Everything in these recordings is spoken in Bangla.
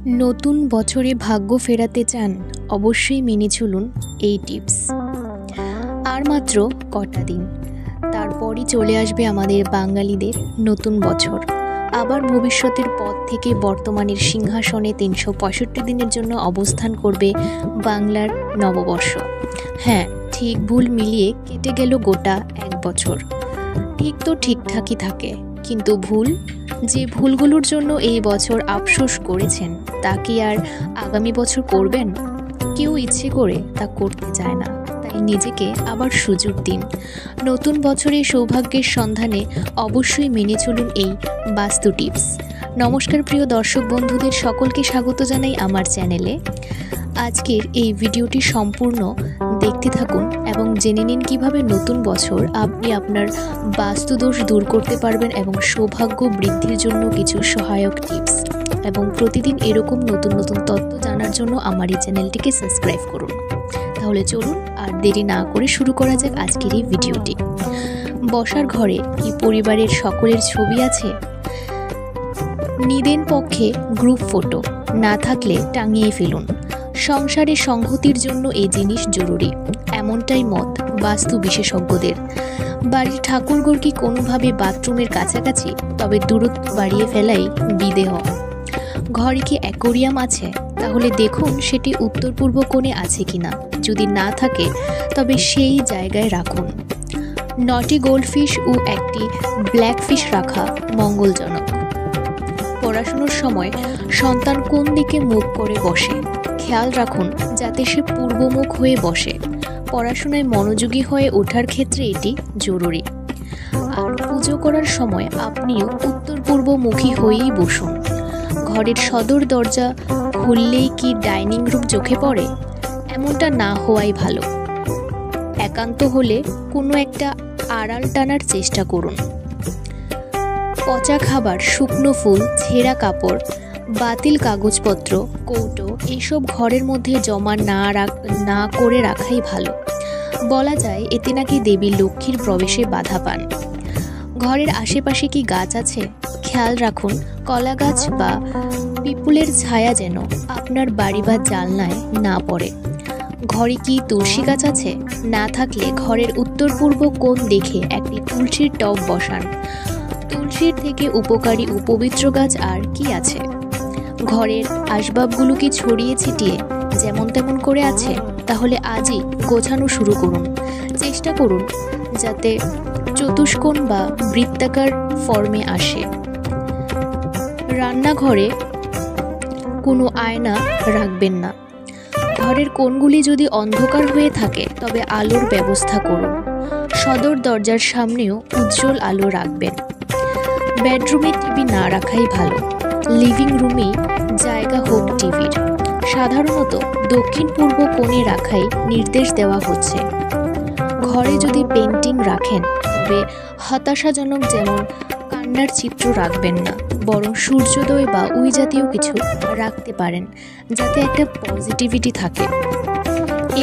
নতুন বছরে ভাগ্য ফেরাতে চান অবশ্যই মেনে চলুন এই টিপস। আর মাত্র কটা দিন, তারপরই চলে আসবে আমাদের বাঙালিদের নতুন বছর। আবার ভবিষ্যতের পথ থেকে বর্তমানের সিংহাসনে ৩৬৫ দিনের জন্য অবস্থান করবে বাংলার নববর্ষ। হ্যাঁ, ঠিক ভুল মিলিয়ে কেটে গেল গোটা এক বছর। ঠিক তো ঠিকঠাকই থাকে, কিন্তু যে ভুলগুলোর জন্য এই বছর আফসোস করেছেন তা কি আর আগামী বছর করবেন? কেউ ইচ্ছে করে তা করতে চায় না, তাই নিজেকে আবার সুযোগ দিন। নতুন বছরে সৌভাগ্যের সন্ধানে অবশ্যই মেনে চলুন এই বাস্তু টিপস। নমস্কার প্রিয় দর্শক বন্ধুদের, সকলকে স্বাগত জানাই আমার চ্যানেলে। আজকের এই ভিডিওটি সম্পূর্ণ দেখতে থাকুন এবং জেনে নিন কিভাবে নতুন বছর আপনি আপনার বাস্তুদোষ দূর করতে পারবেন এবং সৌভাগ্য বৃদ্ধির জন্য কিছু সহায়ক টিপস। এবং প্রতিদিন এরকম নতুন নতুন তথ্য জানার জন্য আমার এই চ্যানেলটিকে সাবস্ক্রাইব করুন। তাহলে চলুন আর দেরি না করে শুরু করা যাক আজকের এই ভিডিওটি। বসার ঘরে কি পরিবারের সকলের ছবি আছে? নিদেন পক্ষে গ্রুপ ফটো না থাকলে টাঙিয়ে ফেলুন। সংসারে সংহতির জন্য এই জিনিস জরুরি, এমনটাই মত বাস্তু বিশেষজ্ঞদের। বাড়ির ঠাকুরঘর কি কোনোভাবে বাথরুমের কাছাকাছি? তবে দূরত্ব বাড়িয়ে ফেলাই বিদেহ। ঘরে কি অ্যাকোরিয়াম আছে? তাহলে দেখুন সেটি উত্তর পূর্ব কোণে আছে কিনা। যদি না থাকে তবে সেই জায়গায় রাখুন। 9টি গোল্ডফিশ ও একটি ব্ল্যাকফিশ রাখা মঙ্গলজনক। পড়াশোনার সময় সন্তান কোন দিকে মুখ করে বসে খেয়াল রাখুন, যাতে সে পূর্বমুখ হয়ে বসে। পড়াশোনায় মনোযোগী হয়ে ওঠার ক্ষেত্রে এটি জরুরি। আর পুজো করার সময় আপনিও উত্তর পূর্বমুখী হয়েই বসুন। ঘরের সদর দরজা খুললেই কি ডাইনিং রুম চোখে পড়ে? এমনটা না হওয়াই ভালো। একান্ত হলে কোনো একটা আড়াল টানার চেষ্টা করুন। পচা খাবার, শুকনো ফুল, ছেঁড়া কাপড়, বাতিল কাগজপত্র, কৌটো এইসব ঘরের মধ্যে জমা না করে রাখাই ভালো। বলা যায় এতে নাকি দেবী লক্ষ্মীর প্রবেশে বাধা পান। ঘরের আশেপাশে কি গাছ আছে? খেয়াল রাখুন কলা গাছ বা পিপুলের ছায়া যেন আপনার বাড়ি বা জানলায় না পড়ে। ঘরে কি তুলসী গাছ আছে? না থাকলে ঘরের উত্তর পূর্ব কোণ দেখে একটি তুলসীর টব বসান। তুলসীর থেকে উপকারী ও পবিত্র গাছ আর কি আছে? ঘরের আসবাবগুলো কি ছড়িয়ে ছিটিয়ে যেমন তেমন করে আছে? তাহলে আজই গোছানো শুরু করুন। চেষ্টা করুন যাতে চতুষ্কোণ বা বৃত্তাকার ফর্মে আসে। রান্নাঘরে কোনো আয়না রাখবেন না। ঘরের কোণগুলি যদি অন্ধকার হয়ে থাকে তবে আলোর ব্যবস্থা করুন। সদর দরজার সামনেও উজ্জ্বল আলো রাখবেন। বেডরুমে টিভি না রাখাই ভালো। লিভিং রুমে জায়গা হোক টিভির। সাধারণত দক্ষিণ পূর্ব কোণে রাখাই নির্দেশ দেওয়া হচ্ছে। ঘরে যদি পেন্টিং রাখেন তবে হতাশাজনক যেমন কান্নার চিত্র রাখবেন না, বরং সূর্যোদয় বা ওই জাতীয় কিছু রাখতে পারেন, যাতে একটা পজিটিভিটি থাকে।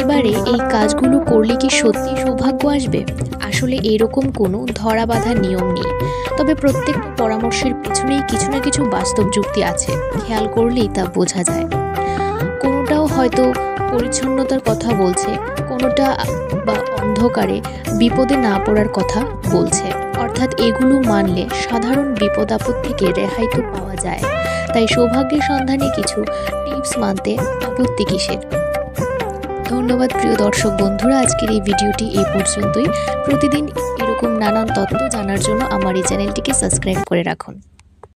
এবারে এই কাজগুলো করলে কি সত্যি সৌভাগ্য আসবে? আসলে এরকম কোনো ধরা বাঁধা নিয়ম নেই, তবে প্রত্যেকটা পরামর্শের পিছনেই কিছু না কিছু বাস্তব যুক্তি আছে। খেয়াল করলেই তা বোঝা যায়। কোনোটাও হয়তো পরিচ্ছন্নতার কথা বলছে, কোনোটা বা অন্ধকারে বিপদে না পড়ার কথা বলছে। অর্থাৎ এগুলো মানলে সাধারণ বিপদ আপদ থেকে রেহাই তো পাওয়া যায়। তাই সৌভাগ্যের সন্ধানে কিছু টিপস মানতে আপত্তি কিসের? ধন্যবাদ প্রিয় দর্শক বন্ধুরা, আজকের এই ভিডিওটি এই পর্যন্তই। প্রতিদিন এরকম নানান তথ্য জানার জন্য আমার এই চ্যানেলটিকে সাবস্ক্রাইব করে রাখুন।